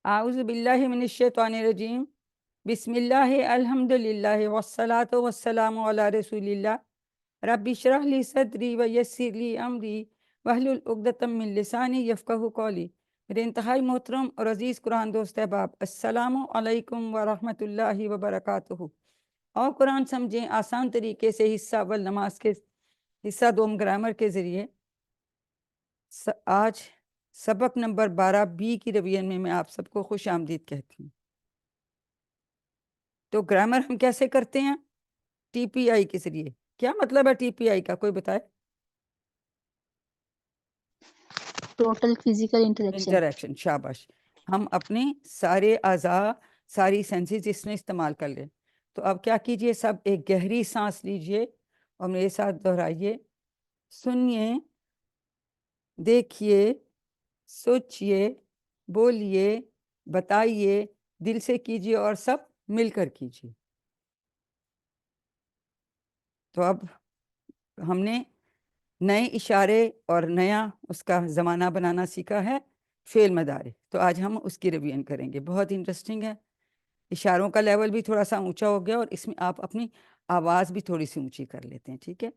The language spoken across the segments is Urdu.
اعوذ باللہ من الشیطان الرجیم، بسم اللہ الحمدللہ والصلاة والسلام علی رسول اللہ، رب اشرح لی صدری ویسر لی امری واحلل عقدۃ من لسانی یفقہوا قولی۔ میرے انتہائی محترم اور عزیز قرآن دوست احباب، السلام علیکم ورحمۃ اللہ وبرکاتہ۔ اور قرآن سمجھیں آسان طریقے سے، حصہ اول نماز کے، حصہ دوم گرامر کے ذریعے۔ آج سبق نمبر 12 بی کی ریویژن میں آپ سب کو خوش آمدید کہتی ہوں۔ تو گرامر ہم کیسے کرتے ہیں؟ ٹی پی آئی کے ذریعے۔ کیا مطلب ہے ٹی پی آئی کا، کوئی بتائے؟ ٹوٹل فزیکل انٹریکشن، شاباش۔ ہم اپنے سارے اعضاء، ساری سینسز اس میں استعمال کر لیں۔ تو اب کیا کیجئے، سب ایک گہری سانس لیجئے اور میرے ساتھ دہرائیے، سنیے، دیکھیے، سوچئے، بولیے، بتائیے، دل سے کیجئے اور سب مل کر کیجئے۔ تو اب ہم نے نئے اشارے اور نیا اس کا زمانہ بنانا سیکھا ہے، فعل مضارع۔ تو آج ہم اس کی ریویژن کریں گے، بہت انٹرسٹنگ ہے۔ اشاروں کا لیول بھی تھوڑا سا اونچا ہو گیا اور اس میں آپ اپنی آواز بھی تھوڑی سی اونچی کر لیتے ہیں، ٹھیک ہے؟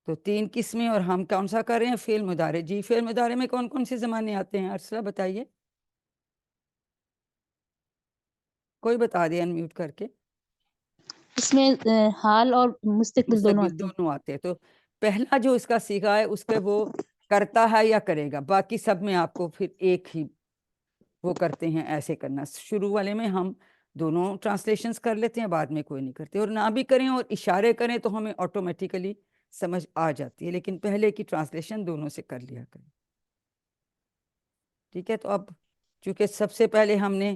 تو 3 قسمیں، اور ہم کون سا کر رہے ہیں؟ فعل مضارع۔ جی، فعل مضارع میں کون کون سے زمانے آتے ہیں؟ ارسلہ بتائیے، کوئی بتا دے انمیوٹ کر کے۔ اس میں حال اور مستقبل دونوں آتے ہیں۔ دونوں آتے ہیں۔ تو پہلا جو اس کا صیغہ ہے، اس کے وہ کرتا ہے یا کرے گا، باقی سب میں آپ کو پھر ایک ہی وہ کرتے ہیں، ایسے کرنا۔ شروع والے میں ہم دونوں ٹرانسلیشنز کر لیتے ہیں، بعد میں کوئی نہیں کرتے، اور نہ بھی کریں اور اشارے کریں تو ہمیں آٹومیٹیکلی سمجھ آ جاتی ہے، لیکن پہلے کی ٹرانسلیشن دونوں سے کر لیا کریں، ٹھیک ہے؟ تو اب چونکہ سب سے پہلے ہم نے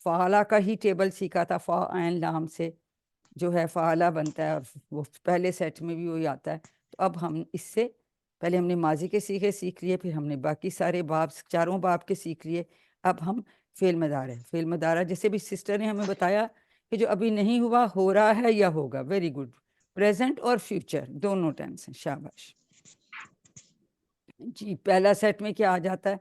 فعالہ کا ہی ٹیبل سیکھا تھا، فا عین لام سے جو ہے فعالہ بنتا ہے، اور وہ پہلے سیٹ میں بھی وہی آتا ہے۔ تو اب ہم اس سے پہلے ہم نے ماضی کے سیکھے سیکھ لیے، پھر ہم نے باقی سارے باب، چاروں باب کے سیکھ لیے۔ اب ہم فعل مضارع، فعل مضارع جیسے بھی سسٹر نے ہمیں بتایا کہ جو ابھی نہیں ہوا، ہو رہا ہے یا ہوگا، ویری گڈ، پریزنٹ اور فیوچر دونوں ٹینس ہیں، شاباش جی۔ پہلا سیٹ میں کیا آ جاتا ہے؟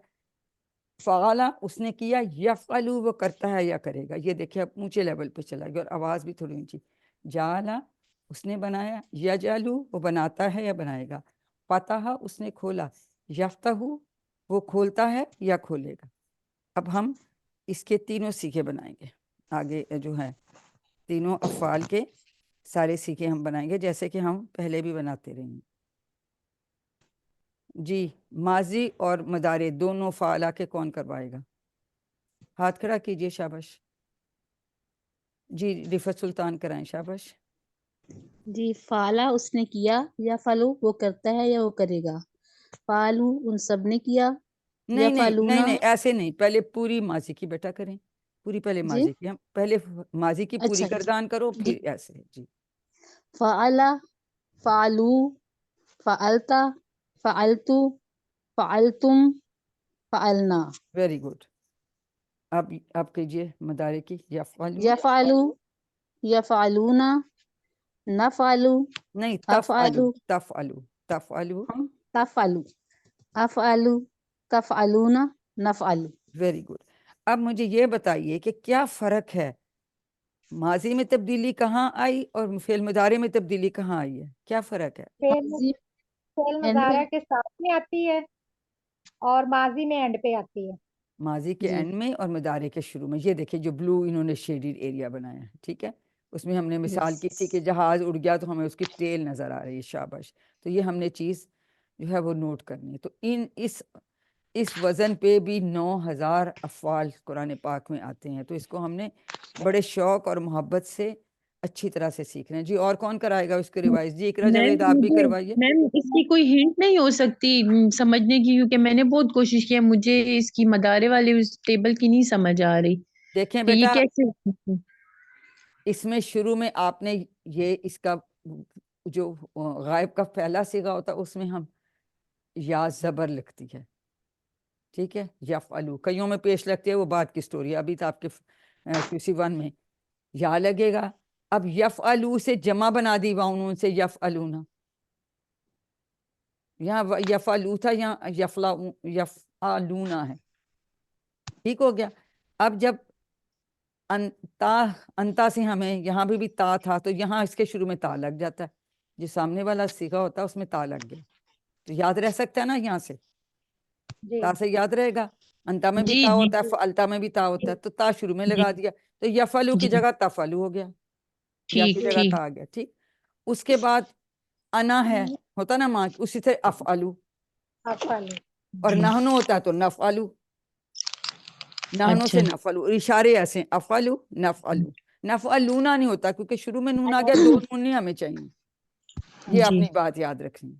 فعالہ، اس نے کیا، یفعلو وہ کرتا ہے یا کرے گا، یہ دیکھیں اب اونچے لیول پہ چلا گیا اور آواز بھی تھوڑی اونچی۔ جعلا، اس نے بنایا، یجعلو وہ بناتا ہے یا بنائے گا۔ فتح، اس نے کھولا، یفتح وہ کھولتا ہے یا کھولے گا۔ اب ہم اس کے تینوں سیکھے بنائیں گے، آگے جو ہے تینوں افعال کے سارے سیکھے ہم بنائیں گے، جیسے کہ ہم پہلے بھی بناتے رہیں گے۔ جی، ماضی اور مضارع دونوں فعالہ کے کون کروائے گا؟ ہاتھ کھڑا کیجئے، شاباش جی۔ رفعت سلطان کرائیں، شاباش جی، فعلہ اس نے کیا، یا فعلو وہ کرتا ہے یا وہ کرے گا۔ فعلو ان سب نے کیا، یا نہیں نہیں نہیں فعلونا۔ نہیں، ایسے نہیں، پہلے پوری ماضی کی بیٹا کریں، پوری پہلے جی ماضی کی، ہم پہلے ماضی کی پوری اچھا گردان کرو، جی، پھر ایسے جی۔ فعلا، فعلو، فعلتا، فعلتو، فعلتم، فعلنا۔ Very good. اب کیجئے مضارع کی، یفعلو، یفعلو، یفعلونا، نفعلو، نہیں، تفعلو، افعلو، تفعلو، تفعلو، تفعلو، افعلو، تفعلونا، نفعلو۔ Very good. اب مجھے یہ بتائیے کہ کیا فرق ہے، ماضی میں تبدیلی کہاں آئی اور فعل مضارع میں تبدیلی کہاں آئی ہے؟ کیا فرق ہے؟ ماضی فعل اینڈ میں، مضارع کے ساتھ میں آتی ہے اور ماضی میں اینڈ پہ آتی ہے۔ ماضی کے جی اینڈ میں اور مضارع کے شروع میں۔ یہ دیکھیں جو بلو انہوں نے شیڈڈ ایریا بنایا ہے، ٹھیک ہے، اس میں ہم نے مثال کی تھی کہ جہاز اڑ گیا تو ہمیں اس کی ٹیل نظر آ رہی ہے، شاباش۔ تو یہ ہم نے چیز جو ہے وہ نوٹ کرنی ہے۔ تو اس وزن پہ بھی 9000 افعال قرآن پاک میں آتے ہیں، تو اس کو ہم نے بڑے شوق اور محبت سے اچھی طرح سے سیکھنا ہے۔ جی، اور کون کرائے گا اس کے ریوائز؟ جی اقرا میم جاوید، آپ بھی مجھے کروائیے۔ میم اس کی کوئی ہنٹ نہیں ہو سکتی سمجھنے کی، کیونکہ میں نے بہت کوشش کی ہے، مجھے اس کی مدارے والی اس ٹیبل کی نہیں سمجھ آ رہی دیکھیں کہ یہ بیٹا، کیسے۔ اس میں شروع میں آپ نے یہ اس کا جو غائب کا پہلا صیغہ ہوتا ہے اس میں ہم یا زبر لکھتی ہے، ٹھیک ہے، یفعلو کئیوں میں پیش لگتی ہے، وہ بات کی سٹوری ہے، ابھی تو آپ کے QC1 میں یا لگے گا۔ اب یفعلو سے جمع بنا دی واؤن سے، یفعلونا، یہاں یفعلو تھا، یہاں یفعلونا ہے، ٹھیک ہو گیا۔ اب جب انتا سے ہمیں یہاں بھی تا تھا تو یہاں اس کے شروع میں تا لگ جاتا ہے، جو سامنے والا صیغہ ہوتا ہے اس میں تا لگ گیا، تو یاد رہ سکتا ہے نا یہاں سے، جی تا سے یاد رہے گا، انتا میں بھی جی تا جی ہوتا ہے، فعلتا میں بھی تا ہوتا ہے، تو تا شروع میں جی لگا دیا، تو یفعلو کی جی جگہ تفعلو ہو گیا، یا ٹھیک کی جگہ ٹھیک تا آ گیا، ٹھیک۔ اس کے بعد انا ہے، ہوتا نا ماں، اسی سے افعلو، افعلو، اور جی نحنو ہوتا ہے تو نفعلو، نحنو اچھا سے نفعلو، اشارے ایسے افعلو نفعلو، نفعلونا نہیں ہوتا کیونکہ شروع میں نون آ گیا، دو نون نہیں ہمیں چاہیے، یہ جی اپنی بات یاد رکھنی ہے،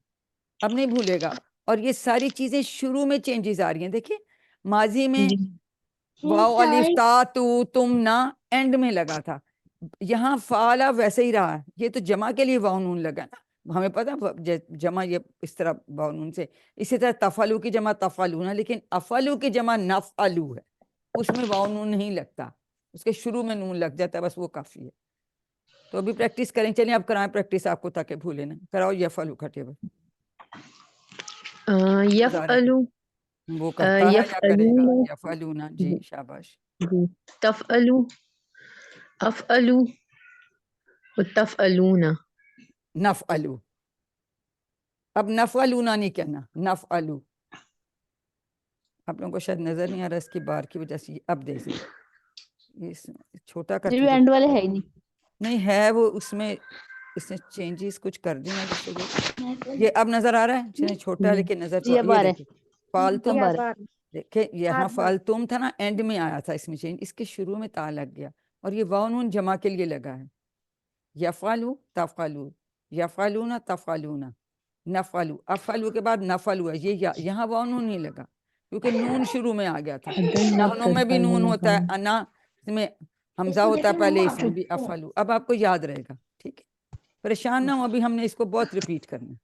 اب نہیں بھولے گا۔ اور یہ ساری چیزیں شروع میں چینجز آ رہی ہیں، دیکھیں ماضی میں جی واو الف تا تو تم نا اینڈ میں لگا تھا، یہاں فعلا ویسے ہی رہا، یہ تو جمع کے لیے واو نون لگا نا، ہمیں پتا جمع یہ اس طرح واو نون سے، اسی طرح تفعلو کی جمع تفعلونا، لیکن افعلو کی جمع نفعلو ہے، اس میں واو نون نہیں لگتا، اس کے شروع میں نون لگ جاتا ہے، بس وہ کافی ہے۔ تو ابھی پریکٹس کریں، چلیں اب کرائیں پریکٹس آپ کو تاکہ بھولے نہ، کراؤ یفعلو کا ٹیبل، نظر ہے یفعلو وہ کرتا ہے یا کرے گا، یفعلون یفعلونا، جی شاباش، جی تفعلو افعلو وتفعلون نفعلو، اب نفعلونا نہیں کہنا، نفعلو، آپ لوگوں کو شاید نظر نہیں آ رہا اس کی بار کی وجہ سے، اب دیکھیں اس چھوٹا یہ کرتی بھی تو اینڈ والے ہے ہی نہیں ہے، وہ اس میں اس نے چینجز کچھ کر دی ہیں جس سے یہ اب نظر آ رہا ہے، چلیں چھوٹا ہے لیکن نظر تو جی اب یہ آ رہا دیکھیں فالتم، جی اب آ اب رہا آ رہی، دیکھیں یہاں اب آ رہی۔ فالتم تھا نا، اینڈ میں آیا تھا اس میں چینج، اس کے شروع میں تا لگ گیا، اور یہ واو نون جمع کے لیے لگا ہے، یفعلو تفعلو، یفعلونا تفعلونا، نفعلو، افعلو کے بعد نفعلو ہے، یہ یہاں واو نون نہیں لگا کیونکہ نون شروع میں آ گیا تھا، نحنو میں بھی نون ہوتا ہے، انا میں حمزہ ہوتا ہے پہلے، اس میں بھی افعلو، اب آپ کو یاد رہے گا، ٹھیک ہے، پریشان نہ ہو، ابھی ہم نے اس کو بہت ریپیٹ کرنا ہے،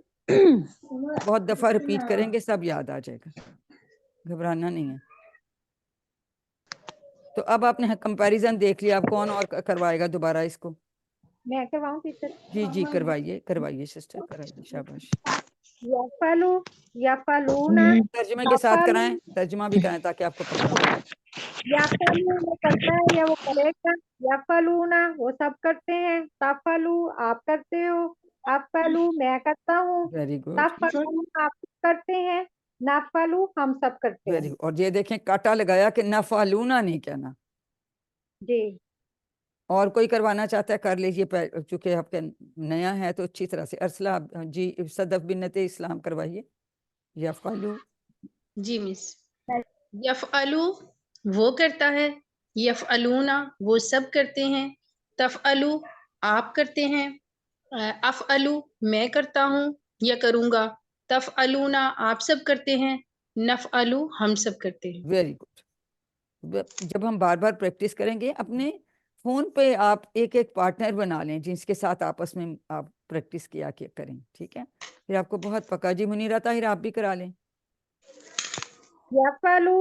بہت دفعہ ریپیٹ کریں گے سب یاد آ جائے گا، گھبرانا نہیں ہے۔ تو اب آپ نے کمپیریزن دیکھ لیا، اب کون اور کروائے گا دوبارہ اس کو؟ میں کرواؤں ٹیچر؟ جی جی کروائیے کروائیے سسٹر کرائیے، شاباش، یفعلو، یفعلون، ترجمے کے ساتھ تفعلو، کرائیں، ترجمہ بھی کرائیں تاکہ آپ کو پتہ ہو۔ یفعلو وہ کرتا ہے یا وہ کرے گا، یفعلون وہ سب کرتے ہیں، تفعلو آپ کرتے ہو، افعلو میں کرتا ہوں، ویری گڈ، تفعلون آپ کرتے ہیں، نفعلو ہم سب کرتے ویری ہیں۔ گڈ، اور یہ دیکھیں کاٹا لگایا کہ نفعلونا نہیں کہنا، جی اور کوئی کروانا چاہتا ہے کر لیجئے، چونکہ آپ کا نیا ہے تو اچھی طرح سے، ارسلہ جی صدف بنت اسلام کروائیے، یفعلو، جی مس یفعلو وہ کرتا ہے، یفعلونا وہ سب کرتے ہیں، تفعلو آپ کرتے ہیں، افعلو میں کرتا ہوں یا کروں گا، تفعلونا آپ سب کرتے ہیں، نفعلو ہم سب کرتے ہیں۔ Very good. جب ہم بار بار پریکٹس کریں گے، اپنے فون پہ آپ ایک ایک پارٹنر بنا لیں جس کے ساتھ آپس میں آپ پریکٹس کیا کریں، ٹھیک ہے، پھر آپ کو بہت پکا۔ جی منیرہ طاہر آپ بھی کرا لیں۔ یفعلو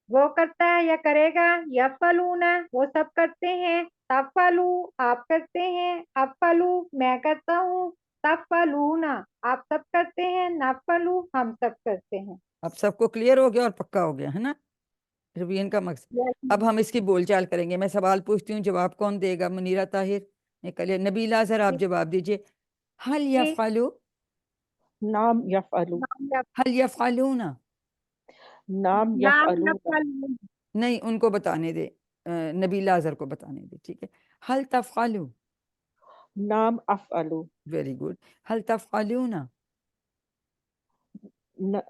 وہ کرتا ہے یا کرے گا، یفعلون وہ سب کرتے ہیں، تفعلو آپ کرتے ہیں، افعلو میں کرتا ہوں، تفعلون آپ سب کرتے ہیں، نفعلو ہم سب کرتے ہیں۔ اب سب کو کلیئر ہو گیا اور پکا ہو گیا ہے نا، ریویژن کا مقصد۔ اب ہم اس کی بول چال کریں گے، میں سوال پوچھتی ہوں، جواب کون دے گا؟ منیرہ طاہر نکلے، نبیلہ ذرا آپ جواب دیجئے، حل یفعلو، نام یفعلو، حل یفعلون، نام نام یفعلون، نفعلو، نہیں ان کو بتانے دے، نبیلہ اظہر کو بتانے دے، ٹھیک ہے، حل تفعلو، نام افعلو، ویری گڈ، حل تفعلون،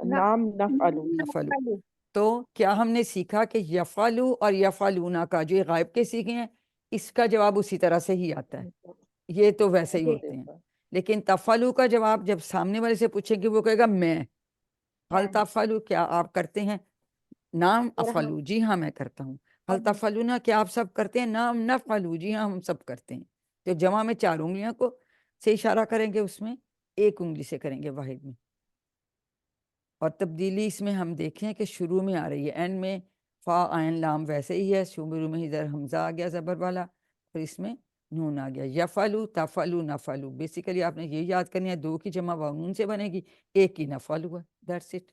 نام نفعلو، نفعلو۔ تو کیا ہم نے سیکھا کہ یفعلو اور یفعلون کا جو یہ غائب کے سیکھے ہیں، اس کا جواب اسی طرح سے ہی آتا ہے، یہ تو ویسے ہی ہوتے ہیں، لیکن تفعلو کا جواب جب سامنے والے سے پوچھیں گے وہ کہے گا میں، حل تفعلو کیا آپ کرتے ہیں، نام افعلو جی ہاں میں کرتا ہوں، حل تفعلون کیا آپ سب کرتے ہیں، نام نفعلو جی ہاں ہم سب کرتے ہیں۔ تو جمع میں 4 انگلیاں کو سے اشارہ کریں گے، اس میں 1 انگلی سے کریں گے واحد میں، اور تبدیلی اس میں ہم دیکھیں کہ شروع میں آ رہی ہے، اینڈ میں فا عین لام ویسے ہی ہے، شروع میں ادھر حمزہ آ گیا زبر والا، اور اس میں نون آ گیا، یفعلو تفعلو نفعلو، بیسیکلی آپ نے یہ یاد کرنی ہے، 2 کی جمع واو نون سے بنے گی، 1 کی نفعلو ہے، دیٹس اٹ۔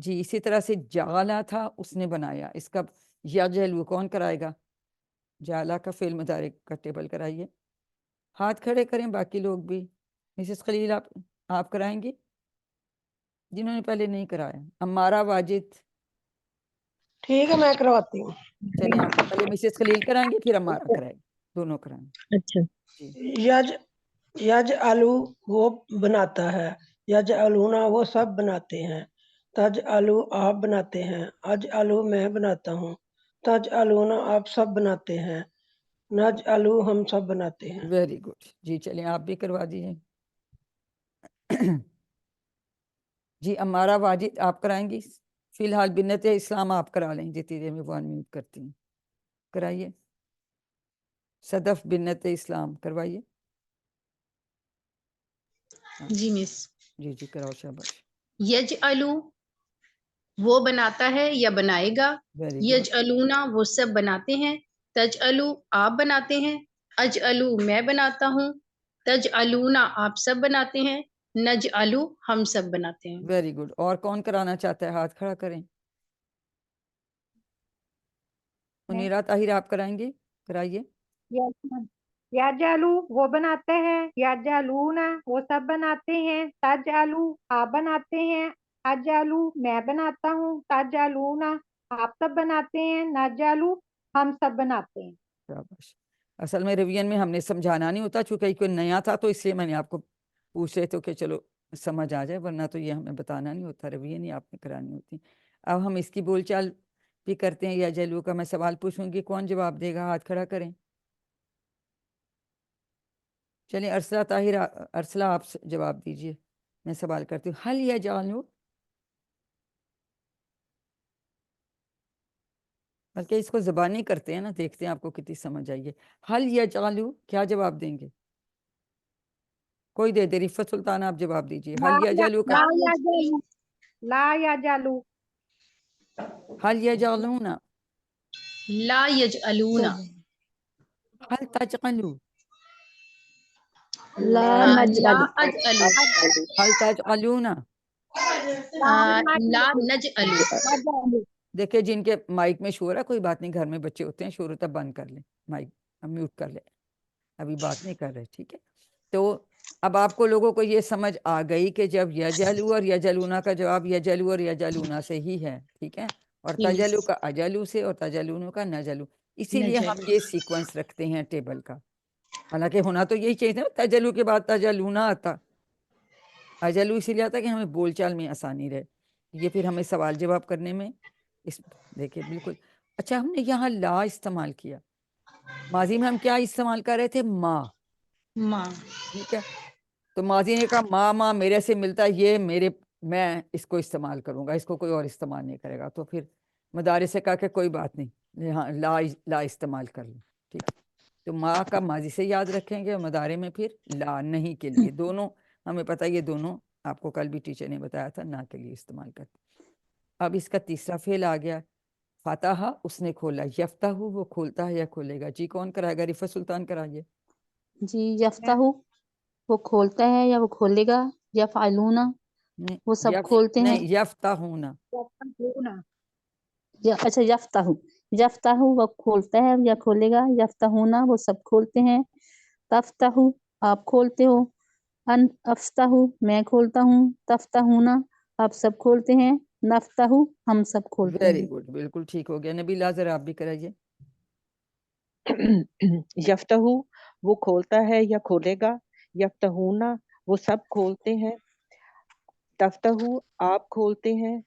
جی اسی طرح سے جعلا تھا اس نے بنایا، اس کا یجعلو کون کرائے گا؟ جعلا کا فعل مضارع کا ٹیبل کرائیے، ہاتھ کھڑے کریں باقی لوگ بھی۔ مسز خلیل آپ کرائیں گی جنہوں نے پہلے نہیں کرایا؟ امارہ، واجد، ٹھیک ہے میں کرواتی ہوں۔ چلیں آپ پہلے مسز خلیل کرائیں گے پھر امارہ کرائے گی، دونوں کرائیں گے۔ اچھا جی یج آلو وہ بناتا ہے، یج آلونا وہ سب بناتے ہیں، تج آلو آپ بناتے ہیں، اج آلو میں بناتا ہوں، تج آلونا آپ سب بناتے ہیں، نج آلو ہم سب بناتے ہیں۔ ویری گڈ، جی چلیں آپ بھی کروا دیجیے۔ جی امارہ، واجد آپ کرائیں گی؟ فی الحال بنت اسلام آپ کرا لیں جتنی دیر میں وہ انمیوٹ کرتی ہیں، کرائیے۔ صدف بنت اسلام کروائیے۔ جی مس۔ جی جی کراؤ، شاباش، یجعلو وہ بناتا ہے یا بنائے گا، ویری گڈ، یجعلونا وہ سب بناتے ہیں، تجعلو آپ بناتے ہیں، اجعلو میں بناتا ہوں، تجعلونا آپ سب بناتے ہیں، نجعلو ہم سب بناتے ہیں۔ Very good. اور کون کرانا چاہتا ہے؟ ہاتھ کھڑا کریں۔ منیرہ طاہر آپ کرائیں گے؟ کرائیے۔ یجعلو وہ بناتے ہیں، یجعلونا وہ سب بناتے ہیں، تجعلو آپ بناتے ہیں، اجعلو میں بناتا ہوں، تجعلونا آپ سب بناتے ہیں، نجعلو ہم سب بناتے ہیں۔ شاباش۔ اصل میں ریویژن میں ہم نے سمجھانا نہیں ہوتا، چونکہ کوئی نیا تھا تو اس لیے میں نے آپ کو پوچھ رہے تو کہ چلو سمجھ آ جائے، ورنہ تو یہ ہمیں بتانا نہیں ہوتا، ریویژن ہی آپ نے کرانی ہوتی۔ اب ہم اس کی بول چال بھی کرتے ہیں۔ یا جلو کا میں سوال پوچھوں گی، کون جواب دے گا؟ ہاتھ کھڑا کریں۔ چلیں ارسلہ طاہر، ارسلہ آپ جواب دیجئے، میں سوال کرتی ہوں۔ حل یجعلو، بلکہ اس کو زبانی کرتے ہیں نا، دیکھتے ہیں آپ کو کتنی سمجھ آئیے۔ حل یجعلو کیا جواب دیں گے؟ کوئی دے دے، رفت سلطان آپ جواب دیجئے۔ لا حل یجعلو کا لا یجعلو، لا یجعلو، حل یجعلون، لا یجعلونا، حل تجعلو، لا لا نجعل، اجعلو، حل تجعلون۔ لا نجعلو۔ نجعلو، دیکھیں جن کے مائک میں شور ہے، کوئی بات نہیں، گھر میں بچے ہوتے ہیں، شور ہوتا ہے بند کر لیں، مائک میوٹ کر لیں، ابھی بات نہیں کر رہے، ٹھیک ہے؟ تو اب آپ کو لوگوں کو یہ سمجھ آ گئی کہ جب یجعلو اور یجعلونا کا جواب یجعلو اور یجعلونا سے ہی ہے، ٹھیک ہے؟ اور جی مس۔ تجلو کا اجلو سے اور تجلونو کا نجلو، اسی لیے ہم نجعلو۔ یہ سیکوینس رکھتے ہیں ٹیبل کا، حالانکہ ہونا تو یہی چاہیے تھا نا، تجلو کے بعد تجلونا آتا، اجلو اسی لیے آتا کہ ہمیں بول چال میں آسانی رہے، یہ پھر ہمیں سوال جواب کرنے میں اس دیکھیں بالکل۔ اچھا ہم نے یہاں لا استعمال کیا، ماضی میں ہم کیا استعمال کر رہے تھے؟ ماں، ماں۔ ٹھیک ہے؟ تو ماضی نے کہا ماں ماں میرے سے ملتا ہے، یہ میں اس کو استعمال کروں گا، اس کو کوئی اور استعمال نہیں کرے گا، تو پھر مدارس سے کہا کہ کوئی بات نہیں، ہاں لا استعمال کر لیں، ٹھیک ہے؟ تو ماں کا ماضی سے یاد رکھیں گے، اور مدارے میں پھر لا نہیں کے لیے، دونوں ہمیں پتہ، یہ دونوں آپ کو کل بھی ٹیچر نے بتایا تھا، نہ کے لیے استعمال کرتے۔ اب اس کا تیسرا فعل آ گیا، فتح اس نے کھولا، یفتح وہ کھولتا ہے یا کھولے گا؟ جی کون کرائے گا؟ رفت سلطان کرائیے۔ جی یفتح وہ کھولتا ہے یا وہ کھولے گا، یفعلونا وہ سب کھولتے ہیں، نہیں یفتحون، اچھا یفتح، یفتح وہ کھولتا ہے یا کھولے گا، یفتحونا وہ سب کھولتے ہیں، تفتح آپ کھولتے ہو، ان افتح میں کھولتا ہوں، تفتحونا آپ سب کھولتے ہیں، نفتح ہم سب کھولتے ویری ہیں۔ گڈ، بالکل ٹھیک ہو گیا۔ نبی لازر آپ بھی کرائیے۔ یفتح وہ کھولتا ہے یا کھولے گا، یفتحونا وہ سب کھولتے ہیں، تفتح آپ کھولتے ہیں،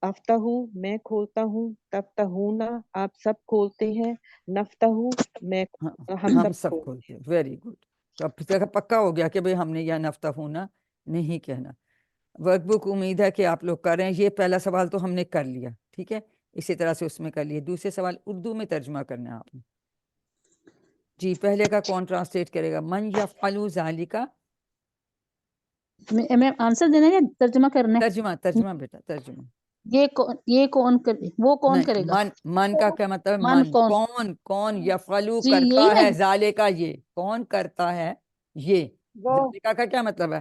افتح میں کھولتا ہوں، تفتحونا آپ سب کھولتے ہیں، نفتح میں ہم ہم سب سب کھولتے کھولتے ہیں، ویری گڈ۔ تو اب پھر پکا ہو گیا کہ بھئی ہم نے یا نفتحونا نہیں کہنا۔ ورک بک امید ہے کہ آپ لوگ کر رہے ہیں، یہ پہلا سوال تو ہم نے کر لیا، ٹھیک ہے؟ اسی طرح سے اس میں کر لیے، دوسرے سوال اردو میں ترجمہ کرنا ہے آپ نے۔ جی پہلے کا کون ٹرانسلیٹ کرے گا؟ من یفعل ذالک، میں آنسر دینا ہے یا ترجمہ کرنا ہے؟ ترجمہ ترجمہ بیٹا ترجمہ۔ یہ کون کرے، وہ کون نہیں، کرے گا؟ من کا کیا مطلب؟ من کون؟ کون یفعلو جی کرتا یہی ہے، نا، ذالکا یہ کون کرتا ہے، یہ وہ ذالکا کا کیا مطلب ہے؟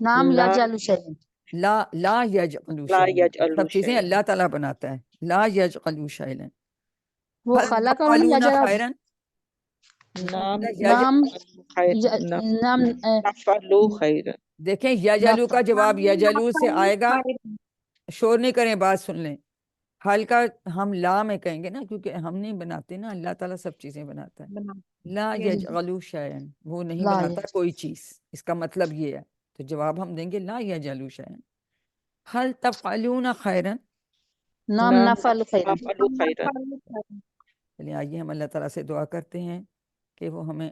نام لا یجعل شیئن، لا یجعلو لا شیئن، یجعلو سب چیزیں شیئن، اللہ تعالیٰ بناتا ہے. لا یجعلو شیئن. وہ هل خلق اور تفعلون یجعل خیرا؟ نام نام خیر نام نفعلو خیر. دیکھیں یجعلو کا جواب یجعلو سے آئے گا. خیر۔ شور نہیں کریں، بات سن لیں. حل کا ہم لا میں کہیں گے نا، کیونکہ ہم نہیں بناتے نا، اللہ تعالیٰ سب چیزیں بناتا ہے. لا یجعلو شیئن، وہ نہیں لا بناتا کوئی چیز، اس کا مطلب یہ ہے. تو جواب ہم دیں گے لا یجعلو شیئن. حل تفعلون خیرا. نام نفعل خیرا. نفعلو خیر. چلیے آئیے ہم اللہ تعالیٰ سے دعا کرتے ہیں کہ وہ ہمیں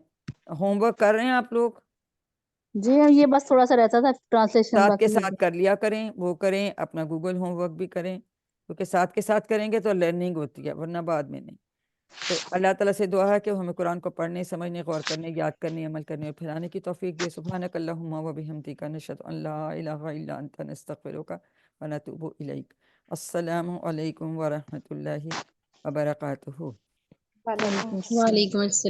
ہوم ورک کر رہے ہیں آپ لوگ، جی یہ بس تھوڑا سا رہتا تھا ٹرانسلیشن ساتھ کے باقی ساتھ کر لیا کریں، وہ کریں، اپنا گوگل ہوم ورک بھی کریں، کیونکہ ساتھ کے ساتھ کریں گے تو لرننگ ہوتی ہے، ورنہ بعد میں نہیں. تو اللہ تعالیٰ سے دعا ہے کہ وہ ہمیں قرآن کو پڑھنے، سمجھنے، غور کرنے، یاد کرنے، عمل کرنے اور پھیلانے کی توفیق دے. سبحانک اللہم و بحمدک، نشہد ان لا الہ الا انت، نستغفرک و نتوب الیک. السلام علیکم ورحمۃ اللہ وبرکاتہ. وعلیکم وعلیکم السلام. وعلیکم السلام.